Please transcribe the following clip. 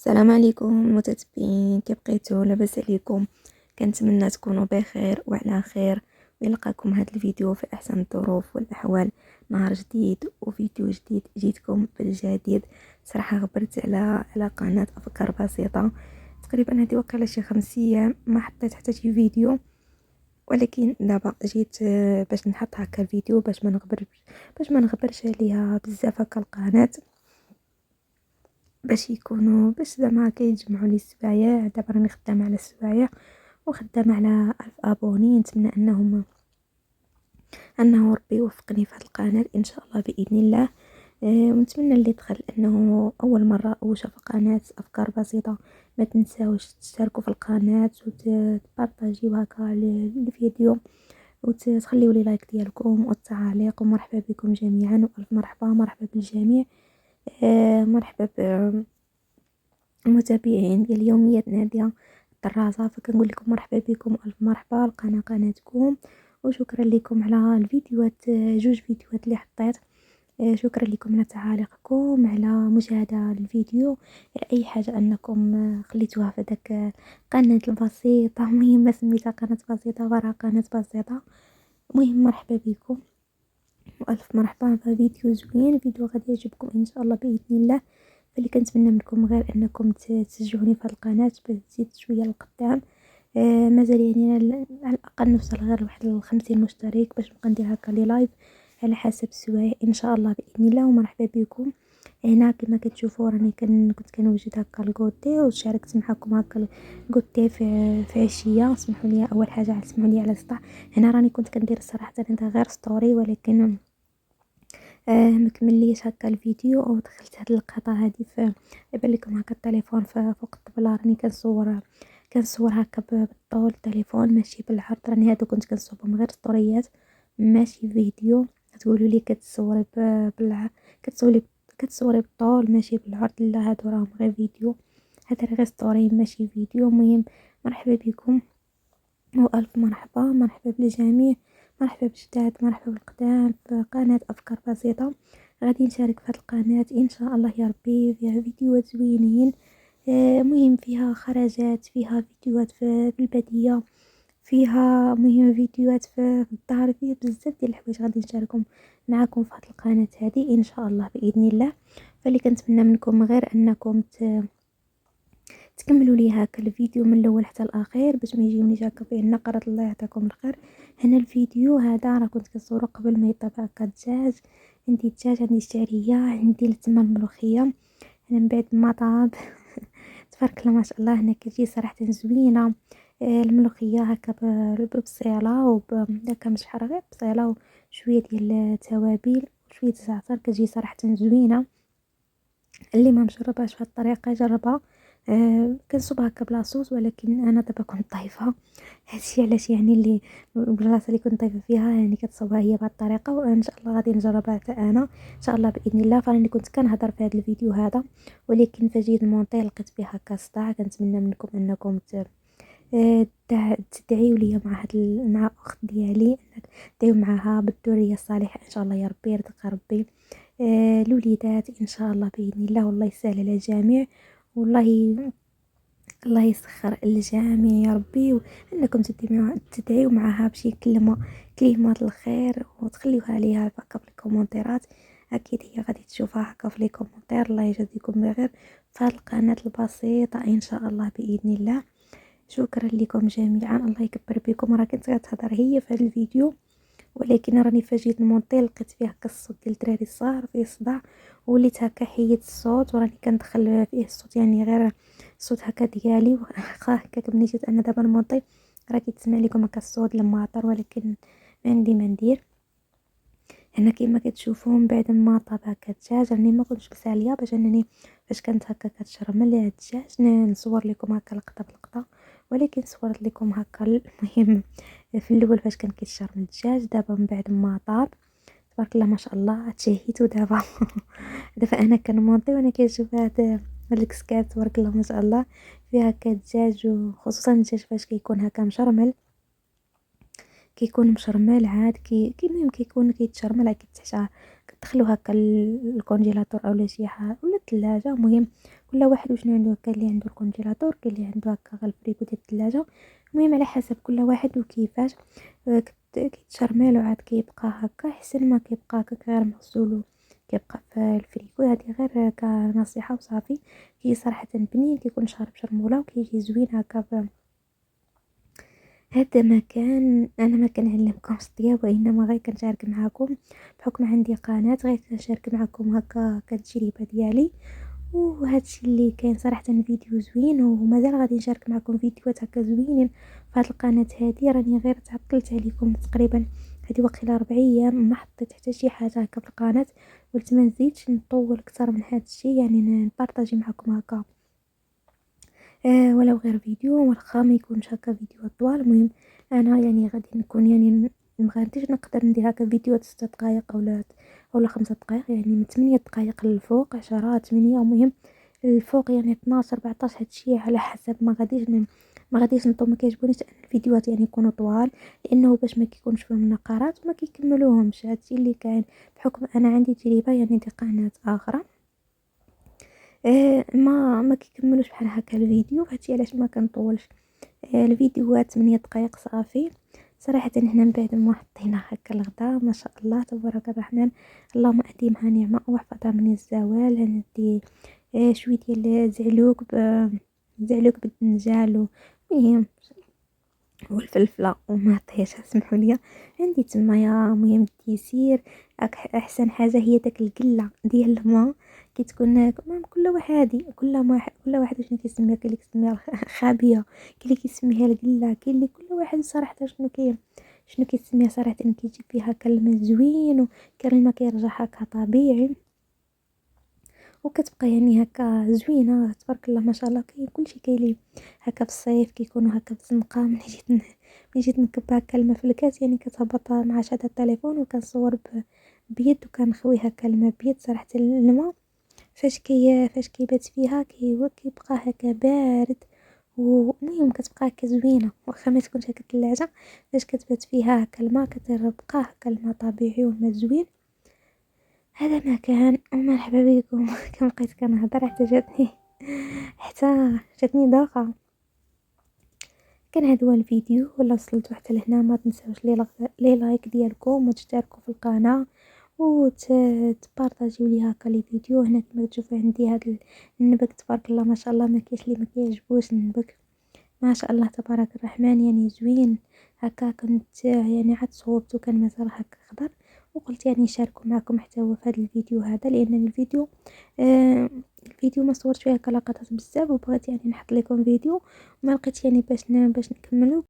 السلام عليكم المتتبعين، كيف بقيتو؟ لاباس عليكم؟ كنتمنى تكونوا بخير وعلى خير، ويلقاكم هذا الفيديو في احسن الظروف والاحوال. نهار جديد وفيديو جديد، جيتكم بالجديد. صراحه غبرت على قناه افكار بسيطه. تقريبا هذه وكاله شي 5 ايام ما حطيت حتى شي فيديو، ولكن دابا جيت باش نحط هكا الفيديو باش ما نغبرش عليها بزاف هكا القناه، باش زعما كيتجمعوا لي السوايع. دابا راني خدامه على السوايع وخدامه على 1000 ابوني. نتمنى انه ربي يوفقني في هذه القناه ان شاء الله باذن الله. ونتمنى اللي دخل انه اول مره او شاف قناه افكار بسيطه ما تنساوش تشتركوا في القناه وتبارطاجيو هكا الفيديو وتخليوا لي لايك ديالكم والتعاليق. ومرحبا بكم جميعا، والف مرحبا بالجميع. مرحبا المتابعين ديال يوميات نادية الدراسة. فكنقول لكم مرحبا بكم، الف مرحبا. القناة قناتكم، وشكرا لكم على الفيديوهات، جوج فيديوهات اللي حطيت. شكرا لكم على تعاليقكم، على مشاهدة الفيديو، على اي حاجة انكم خليتوها في داك قناة البسيطة. مهم سميتها قناة بسيطة ورا قناة بسيطة. مهم مرحبا بكم والف مرحبا. فيديو زوين، فيديو غادي يعجبكم ان شاء الله باذن الله. فاللي كنتمنى منكم غير انكم تشجعوني في هذه القناه باش تزيد شويه لقدام. مازال يعني على الاقل نوصل غير لواحد 50 مشترك باش نبقى ندير هكا لي لايف على حسب السوايع ان شاء الله باذن الله. ومرحبا بكم هنا. كما كتشوفوا راني كنت كنوجد هكا الكوتي وشاركت معكم هكا الكوتي في عشيه. اسمحوا لي اول حاجه، اسمحوا لي على السطح. هنا راني كنت كندير صراحه هذا غير ستوري، ولكن مكمليش هكا الفيديو او دخلت هاد اللقطه هادي في يبان لكم هكا التليفون فوق الطبله. راني كنصور هكا بالطول التليفون ماشي بالعرض. راني هادو كنت كنصوبهم غير ستوريات ماشي فيديو. تقولوا لي كتصوري كتصوري بالطول ماشي بالعرض. لا، هادو راهم غير فيديو، هذا غير ستوري ماشي فيديو. المهم مرحبا بكم والف مرحبا بالجميع. مرحبا بالجداد، مرحبا بالقدام في قناة افكار بسيطة. غادي نشارك في هذه القناة ان شاء الله يا ربي. فيها فيديوهات زوينين، مهم فيها خرجات، فيها فيديوهات في البادية، فيها مهم فيديوهات في الدار، فيها بزاف ديال الحوايج غادي نشاركهم معكم في هذه القناة هذه ان شاء الله باذن الله. فاللي كنتمنى منكم غير انكم تكملوا لي هكا الفيديو من الاول حتى الاخير باش ما يجيونيش هكا فيه النقرة. الله يعطيكم الخير. هنا الفيديو هذا راه كنت كنصورو قبل ما يطيب هكا الدجاج. عندي الدجاج، عندي الشعريه، عندي تما الملوخيه. هنا من بعد ما طاب تبارك الله ما شاء الله. هنا كتجي صراحه زوينه. الملوخيه هكا ببصيله هكا مشحره، غير بصيله وشويه ديال التوابل وشويه زعتر، كتجي صراحه زوينه. اللي ما مجربهاش بهاد الطريقه جربها. كنصوبها هكا بلا صوص، ولكن انا دابا كنت طايفه. هادشي علاش يعني اللي البلاصه اللي كنت طايفه فيها يعني كتصوبها هي بهاد الطريقه. وان شاء الله غادي نجربها حتى انا ان شاء الله باذن الله. فراني كنت كنهضر في هذا الفيديو هذا، ولكن فجيت المونطي لقيت فيه هكا صداع. كنتمنى منكم انكم تدعيوا لي مع مع اخت ديالي، انك تدعيوا معها بالذريه الصالحه ان شاء الله يا ربي. يرزقها ربي الوليدات ان شاء الله باذن الله. والله يسهل على الجميع، والله الله يسخر الجميع يا ربي. وانكم تدعيوا معها بشي كلمات الخير وتخليوها ليها هكا في الكومنتيرات. اكيد هي غادي تشوفها هكا في لي كومنتير. الله يجازيكم بخير في هذه القناه البسيطه ان شاء الله باذن الله. شكرا لكم جميعا، الله يكبر بكم. راه كنت غتهضر هي في هذا الفيديو، ولكن راني فاجئت المونطي لقيت فيه هكا الصوت ديال الدراري الصغار فيه صداع، وليت هكا حيدت الصوت وراني كندخل فيه الصوت يعني غير الصوت هكا ديالي. واخا هكاك ملي جيت انا دابا المونطي راه كيتسمع لكم هكا الصوت لما عطر، ولكن ما عندي ما ندير. هنا كيما كتشوفوا من بعد ما طاب هكا الدجاج راني ما كنتش بساليه باش انني فاش كانت هكا كتشرمل الدجاج نصور لكم هكا لقطه بلقطه، ولكن صورت لكم هكا المهم في الاول فاش كان كيتشرمل الدجاج. دابا من بعد ما طاب تبارك الله ما شاء الله تشهيت. ودابا دابا انا كنمونطي وانا كنشوف هاد الكسكات تبارك الله ما شاء الله فيها هكا الدجاج. وخصوصا الدجاج فاش كيكون هكا مشرمل، كيكون مشرمل عاد المهم كيكون كيتشرمل عاد كتحشى كتدخلو هكا الكونجيلاتور اولا شي حاجه ولا الثلاجه. المهم كل واحد وشنو عنده، كاين اللي عنده الكونجيلاتور، كاين اللي عنده هكا غير الفريغو ديال الثلاجة. المهم على حسب كل واحد وكيفاش. كيتشرمل وعاد كيبقى هكا احسن ما كيبقى هكاك غير مغسول كيبقى في الفريغو. هذه غير كنصيحة وصافي. كي صراحة بنين كيكون شارب شرموله وكيجي زوين هكا. هذا ما كنعلمكمش الطياب، وانما غير كنشارك معكم بحكم عندي قناه، غير كنشارك معكم هكا كالتجربه ديالي. وهذا الشيء اللي كاين صراحه فيديو زوين، ومازال غادي نشارك معكم فيديوهات هكا زوينين في هذه القناه هذه. راني غير تعطلت عليكم تقريبا هذه وقيله 4 ايام ما حطيت حتى شي حاجه هكا في القناه. قلت ما نزيدش نطول اكثر من هذا الشيء، يعني نبارطاجي معكم هكا ولو غير فيديو، واخا ما يكونش هكا فيديوهات طوال. المهم انا يعني غادي نكون يعني ما غاديش نقدر ندير هكا فيديوهات 6 دقائق اولا 5 دقائق، يعني من 8 دقائق للفوق، 10 8. المهم الفوق يعني 12 14 هادشي على حسب. ما غاديش نطول، ما كيعجبونيش ان الفيديوهات يعني يكونوا طوال، لانه باش ما كيكونش فيهم نقرات وما كيكملوهمش. هادشي اللي كاين بحكم انا عندي تجربه يعني دي قناه اخرى ما كيكملوش بحال هكا الفيديو. هادشي علاش ما كنطولش الفيديوهات 8 دقائق صافي. صراحه هنا من بعد ما حطينا هكا الغدا ما شاء الله تبارك الرحمن، اللهم اديمها نعمه واحفظها من الزوال. ندي شويه ديال زعلوك بالدنجال، المهم والفلفله وما طيش سمحوا لي. عندي تمايا مهم الديسير. احسن حاجه هي داك القله ديال الماء، كتكون المهم كل واحد عادي، كل واحد شنو كيسميها. كاين اللي كيسميها خابيه، كاين اللي كيسميها القله، كاين اللي كل واحد صراحه شنو كيسميها صراحه. كيجيب فيها كلمه زوين، وكاين اللي ما كيرجع هكا طبيعي، وكتبقى يعني هكا زوينه تبارك الله ما شاء الله. كاين كلشي، كاين لي هكا في الصيف كيكونوا هكا بزنقه. من جيت نكب هكا الماء في الكاس، يعني كتهبط مع شاده التليفون وكنصور بيد، وكنخوي هكا الماء بيد. صراحه الماء فاش كيبات فيها كيبقى هكا بارد، ومهم كتبقى هكا زوينه واخا ما تكونش هكا الثلاجه. فاش كتبات فيها هكا الماء كتبقى هكا الماء طبيعي والماء زوين. هذا ما كان. ومرحبا بكم. كم بقيت كنهضر حتى جاتني ضاقه. كان هذا هو الفيديو، ولا وصلتوا حتى لهنا ما تنساوش لي لايك ديالكم وتشتركوا في القناه وتبارطاجيو لي هكا لي فيديو. هنا كما تشوفوا عندي هذا النبك تبارك الله ما شاء الله، ما كاينش اللي ما كيعجبوش النبك ما شاء الله تبارك الرحمن، يعني زوين هكا. كنت يعني عاد صوبته كان مازال هكا خضر، وقلت يعني نشاركه معكم حتى هو في هذا الفيديو هذا، لان الفيديو ما صورت فيه هكا لقطات بزاف، وبغيت يعني نحط لكم فيديو ما لقيت يعني باش نكملو.